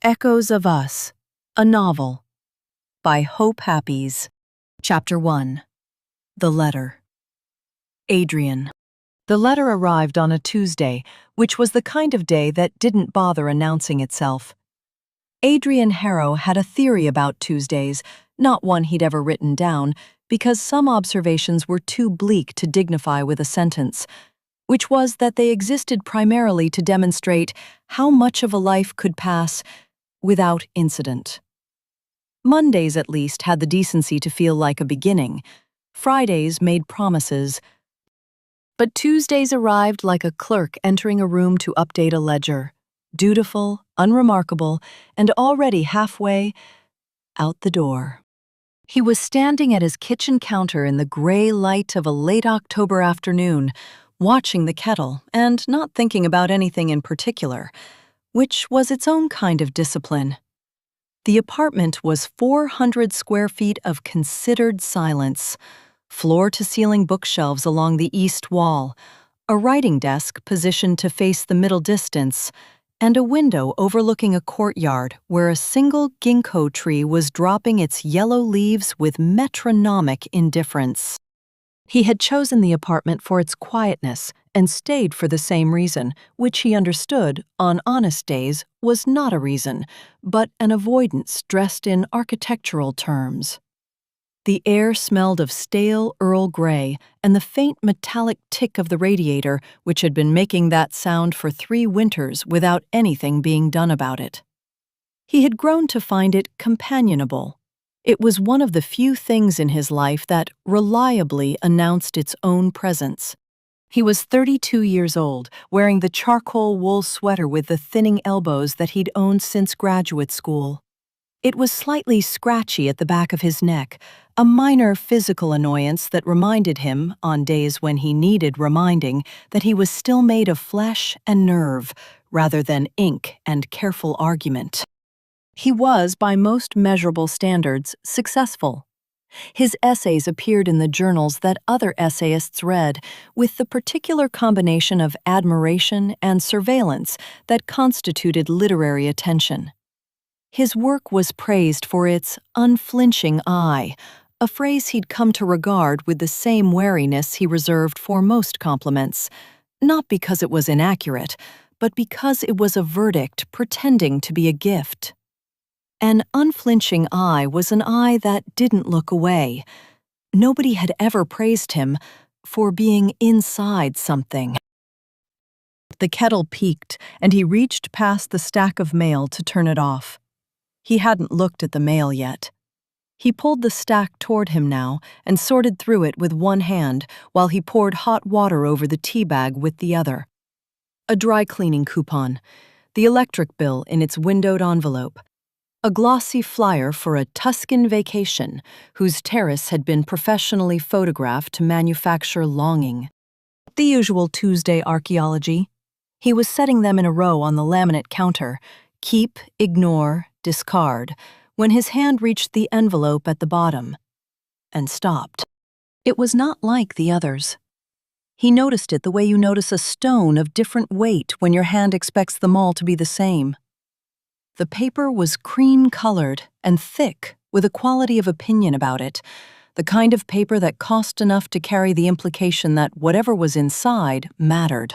Echoes of Us, a novel, by Hope Happies. Chapter 1. The Letter. Adrian. The letter arrived on a Tuesday, which was the kind of day that didn't bother announcing itself. Adrian Harrow had a theory about Tuesdays, not one he'd ever written down, because some observations were too bleak to dignify with a sentence, which was that they existed primarily to demonstrate how much of a life could pass without incident. Mondays, at least, had the decency to feel like a beginning. Fridays made promises. But Tuesdays arrived like a clerk entering a room to update a ledger, dutiful, unremarkable, and already halfway out the door. He was standing at his kitchen counter in the gray light of a late October afternoon, watching the kettle and not thinking about anything in particular, which was its own kind of discipline. The apartment was 400 square feet of considered silence, floor-to-ceiling bookshelves along the east wall, a writing desk positioned to face the middle distance, and a window overlooking a courtyard where a single ginkgo tree was dropping its yellow leaves with metronomic indifference. He had chosen the apartment for its quietness and stayed for the same reason, which he understood, on honest days, was not a reason, but an avoidance dressed in architectural terms. The air smelled of stale Earl Grey and the faint metallic tick of the radiator, which had been making that sound for 3 winters without anything being done about it. He had grown to find it companionable. It was one of the few things in his life that reliably announced its own presence. He was 32 years old, wearing the charcoal wool sweater with the thinning elbows that he'd owned since graduate school. It was slightly scratchy at the back of his neck, a minor physical annoyance that reminded him, on days when he needed reminding, that he was still made of flesh and nerve, rather than ink and careful argument. He was, by most measurable standards, successful. His essays appeared in the journals that other essayists read, with the particular combination of admiration and surveillance that constituted literary attention. His work was praised for its unflinching eye, a phrase he'd come to regard with the same wariness he reserved for most compliments, not because it was inaccurate, but because it was a verdict pretending to be a gift. An unflinching eye was an eye that didn't look away. Nobody had ever praised him for being inside something. The kettle peaked, and he reached past the stack of mail to turn it off. He hadn't looked at the mail yet. He pulled the stack toward him now and sorted through it with one hand while he poured hot water over the tea bag with the other. A dry cleaning coupon, the electric bill in its windowed envelope, a glossy flyer for a Tuscan vacation whose terrace had been professionally photographed to manufacture longing. The usual Tuesday archaeology. He was setting them in a row on the laminate counter, keep, ignore, discard, when his hand reached the envelope at the bottom, and stopped. It was not like the others. He noticed it the way you notice a stone of different weight when your hand expects them all to be the same. The paper was cream-colored and thick, with a quality of opinion about it, the kind of paper that cost enough to carry the implication that whatever was inside mattered.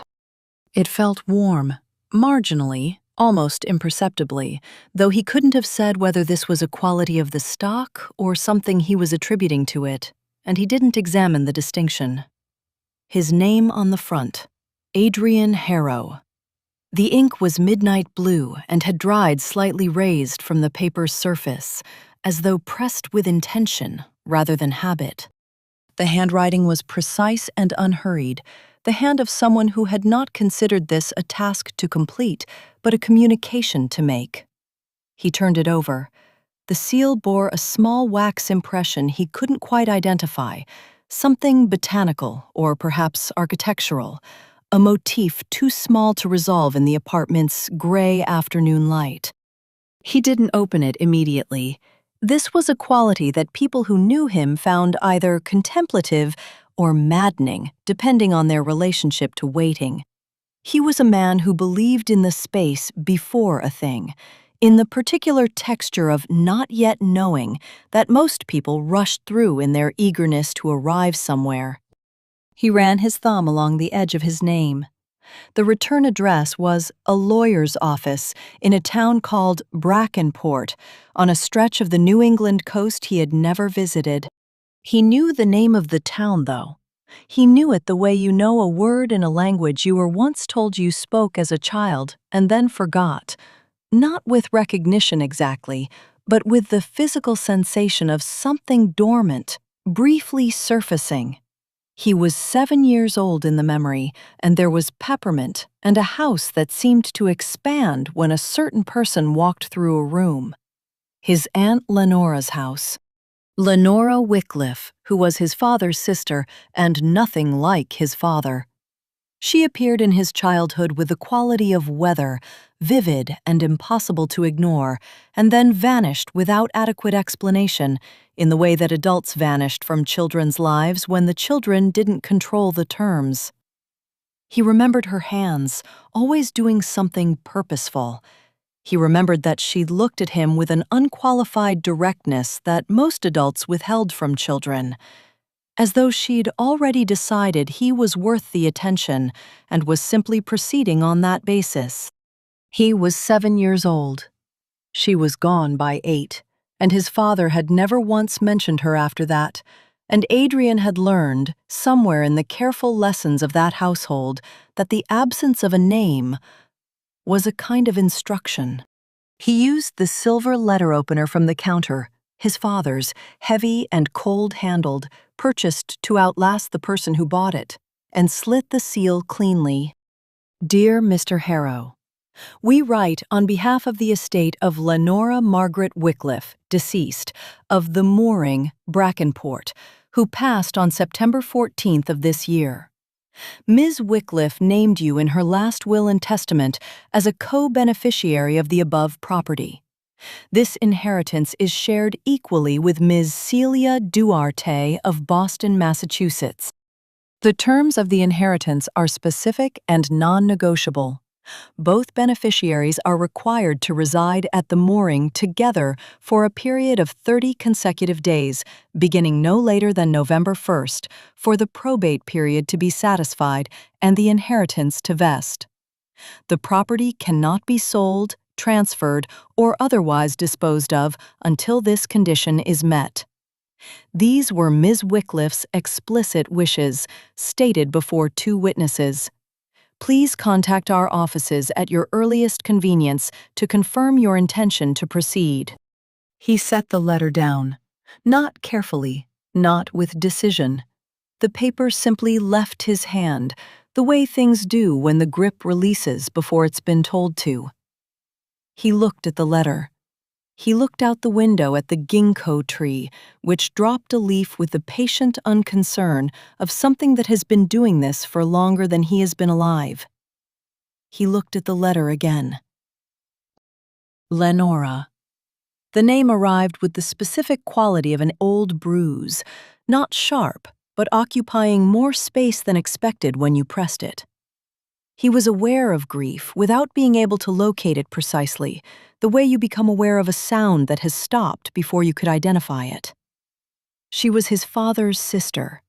It felt warm, marginally, almost imperceptibly, though he couldn't have said whether this was a quality of the stock or something he was attributing to it, and he didn't examine the distinction. His name on the front, Adrian Harrow. The ink was midnight blue and had dried slightly raised from the paper's surface, as though pressed with intention rather than habit. The handwriting was precise and unhurried, the hand of someone who had not considered this a task to complete, but a communication to make. He turned it over. The seal bore a small wax impression he couldn't quite identify, something botanical or perhaps architectural, a motif too small to resolve in the apartment's gray afternoon light. He didn't open it immediately. This was a quality that people who knew him found either contemplative or maddening, depending on their relationship to waiting. He was a man who believed in the space before a thing, in the particular texture of not yet knowing that most people rush through in their eagerness to arrive somewhere. He ran his thumb along the edge of his name. The return address was a lawyer's office in a town called Brackenport, on a stretch of the New England coast he had never visited. He knew the name of the town, though. He knew it the way you know a word in a language you were once told you spoke as a child and then forgot. Not with recognition exactly, but with the physical sensation of something dormant, briefly surfacing. He was 7 years old in the memory, and there was peppermint and a house that seemed to expand when a certain person walked through a room. His Aunt Lenora's house. Lenora Wycliffe, who was his father's sister and nothing like his father. She appeared in his childhood with the quality of weather, vivid and impossible to ignore, and then vanished without adequate explanation, in the way that adults vanished from children's lives when the children didn't control the terms. He remembered her hands, always doing something purposeful. He remembered that she looked at him with an unqualified directness that most adults withheld from children, as though she'd already decided he was worth the attention and was simply proceeding on that basis. He was 7 years old. She was gone by 8, and his father had never once mentioned her after that, and Adrian had learned, somewhere in the careful lessons of that household, that the absence of a name was a kind of instruction. He used the silver letter opener from the counter, his father's, heavy and cold-handled, purchased to outlast the person who bought it, and slit the seal cleanly. Dear Mr. Harrow, we write on behalf of the estate of Lenora Margaret Wycliffe, deceased, of the Mooring, Brackenport, who passed on September 14th of this year. Ms. Wycliffe named you in her last will and testament as a co-beneficiary of the above property. This inheritance is shared equally with Ms. Celia Duarte of Boston, Massachusetts. The terms of the inheritance are specific and non-negotiable. Both beneficiaries are required to reside at the mooring together for a period of 30 consecutive days, beginning no later than November 1st, for the probate period to be satisfied and the inheritance to vest. The property cannot be sold, transferred, or otherwise disposed of until this condition is met. These were Ms. Wycliffe's explicit wishes, stated before 2 witnesses. Please contact our offices at your earliest convenience to confirm your intention to proceed. He set the letter down, not carefully, not with decision. The paper simply left his hand, the way things do when the grip releases before it's been told to. He looked at the letter. He looked out the window at the ginkgo tree, which dropped a leaf with the patient unconcern of something that has been doing this for longer than he has been alive. He looked at the letter again. Lenora. The name arrived with the specific quality of an old bruise, not sharp, but occupying more space than expected when you pressed it. He was aware of grief without being able to locate it precisely, the way you become aware of a sound that has stopped before you could identify it. She was his father's sister.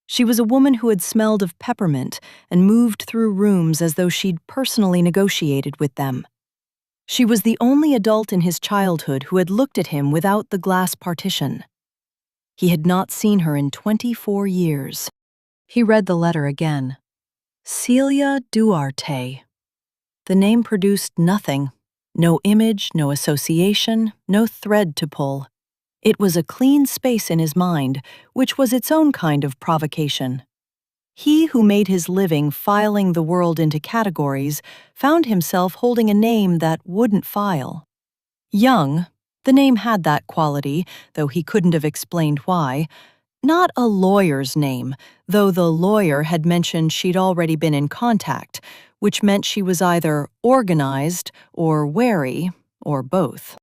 She was a woman who had smelled of peppermint and moved through rooms as though she'd personally negotiated with them. She was the only adult in his childhood who had looked at him without the glass partition. He had not seen her in 24 years. He read the letter again. Celia Duarte. The name produced nothing. No image, no association, no thread to pull. It was a clean space in his mind, which was its own kind of provocation. He who made his living filing the world into categories found himself holding a name that wouldn't file. Young, the name had that quality, though he couldn't have explained why. Not a lawyer's name, though the lawyer had mentioned she'd already been in contact, which meant she was either organized or wary, or both.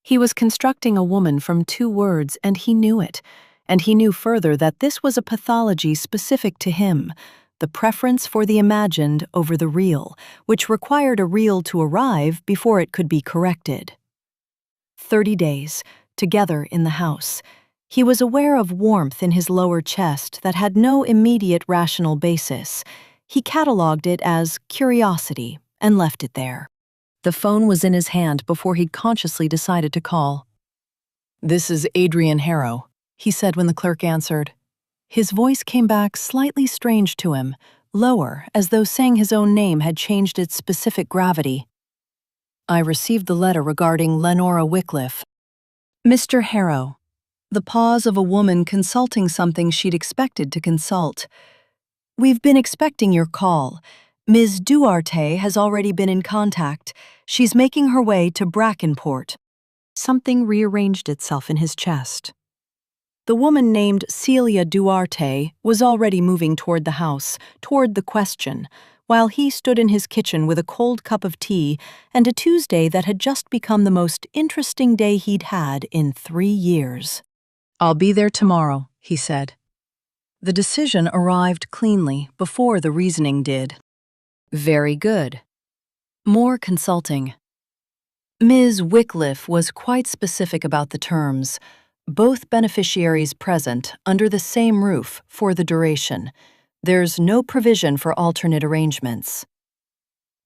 He was constructing a woman from 2 words, and he knew it, and he knew further that this was a pathology specific to him, the preference for the imagined over the real, which required a real to arrive before it could be corrected. 30 days, together in the house. He was aware of warmth in his lower chest that had no immediate rational basis. He catalogued it as curiosity and left it there. The phone was in his hand before he'd consciously decided to call. "This is Adrian Harrow," he said when the clerk answered. His voice came back slightly strange to him, lower, as though saying his own name had changed its specific gravity. "I received the letter regarding Lenora Wycliffe." "Mr. Harrow." The pause of a woman consulting something she'd expected to consult. "We've been expecting your call. Ms. Duarte has already been in contact. She's making her way to Brackenport." Something rearranged itself in his chest. The woman named Celia Duarte was already moving toward the house, toward the question, while he stood in his kitchen with a cold cup of tea and a Tuesday that had just become the most interesting day he'd had in 3 years. "I'll be there tomorrow," he said. The decision arrived cleanly before the reasoning did. "Very good." More consulting. Ms. Wycliffe was quite specific about the terms. Both beneficiaries present under the same roof for the duration. There's no provision for alternate arrangements.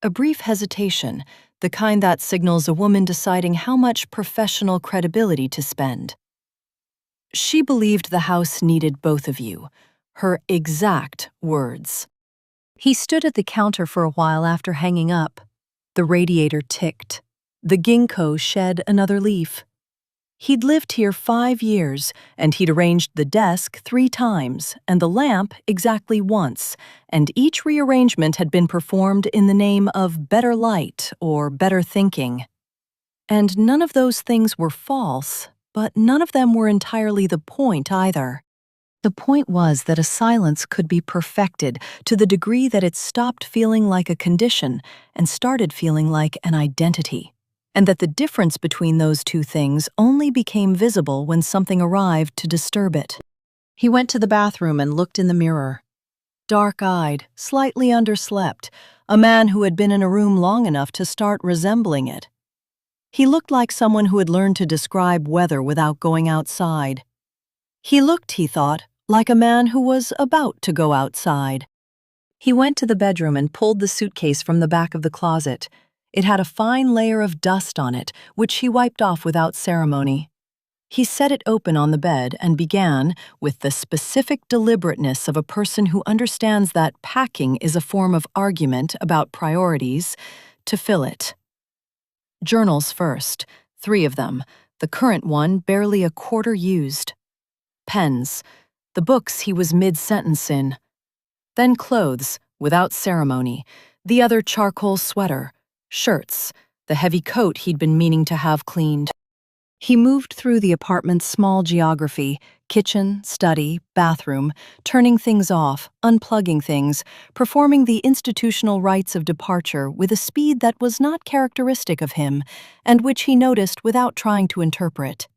A brief hesitation, the kind that signals a woman deciding how much professional credibility to spend. She believed the house needed both of you, her exact words. He stood at the counter for a while after hanging up. The radiator ticked. The ginkgo shed another leaf. He'd lived here 5 years, and he'd arranged the desk 3 times, and the lamp exactly once, and each rearrangement had been performed in the name of better light or better thinking. And none of those things were false, but none of them were entirely the point either. The point was that a silence could be perfected to the degree that it stopped feeling like a condition and started feeling like an identity, and that the difference between those two things only became visible when something arrived to disturb it. He went to the bathroom and looked in the mirror. Dark-eyed, slightly underslept, a man who had been in a room long enough to start resembling it. He looked like someone who had learned to describe weather without going outside. He looked, he thought, like a man who was about to go outside. He went to the bedroom and pulled the suitcase from the back of the closet. It had a fine layer of dust on it, which he wiped off without ceremony. He set it open on the bed and began, with the specific deliberateness of a person who understands that packing is a form of argument about priorities, to fill it. Journals first, 3 of them, the current one barely a quarter used. Pens, the books he was mid-sentence in. Then clothes, without ceremony, the other charcoal sweater, shirts, the heavy coat he'd been meaning to have cleaned. He moved through the apartment's small geography, kitchen, study, bathroom, turning things off, unplugging things, performing the institutional rites of departure with a speed that was not characteristic of him, and which he noticed without trying to interpret.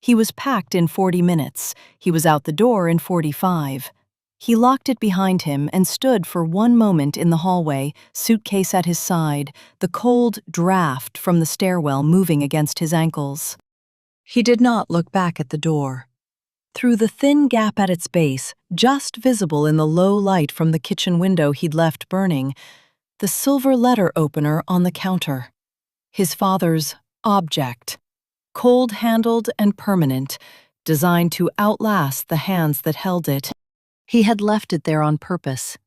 He was packed in 40 minutes. He was out the door in 45. He locked it behind him and stood for one moment in the hallway, suitcase at his side, the cold draft from the stairwell moving against his ankles. He did not look back at the door. Through the thin gap at its base, just visible in the low light from the kitchen window he'd left burning, the silver letter opener on the counter. His father's object, cold-handled and permanent, designed to outlast the hands that held it. He had left it there on purpose.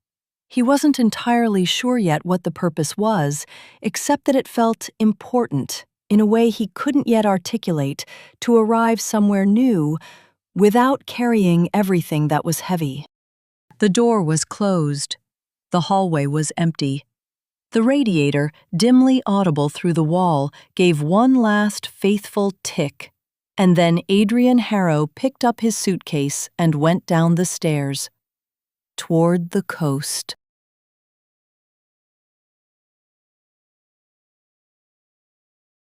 He wasn't entirely sure yet what the purpose was, except that it felt important, in a way he couldn't yet articulate, to arrive somewhere new, without carrying everything that was heavy. The door was closed. The hallway was empty. The radiator, dimly audible through the wall, gave one last faithful tick, and then Adrian Harrow picked up his suitcase and went down the stairs, toward the coast.